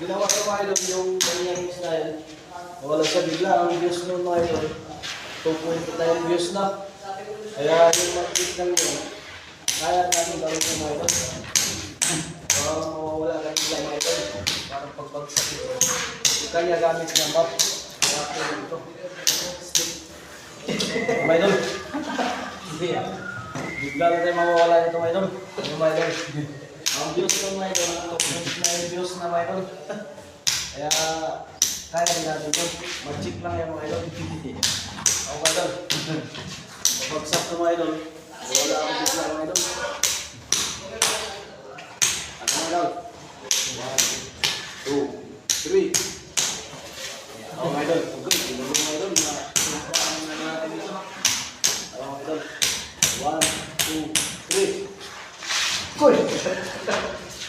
Ginawa ko mga idol yung kanyang style. Wala siya bigla ang views nun mga idol. 2.9 views na. Kaya yung mag-click lang yun. Kaya natin gawin yung mga idol. Parang mawawala lang yung mga idol. Parang pagbagsak ito. Yung kanya gamit ng map. Kaya ako dito. Stick. Mga idol. Hindi ah. Bigla na tayo mawawala nito mga idol. Yung mga idol. Ang views ng mga idol. 2.9 views na mga idol. Kaya kaya din natin ito. Mag-check lang yung mga idol. Ako mga idol. Pagsak ng mga idol. Wala akong bigla mga idol. At mga idol. 1, 2, 3.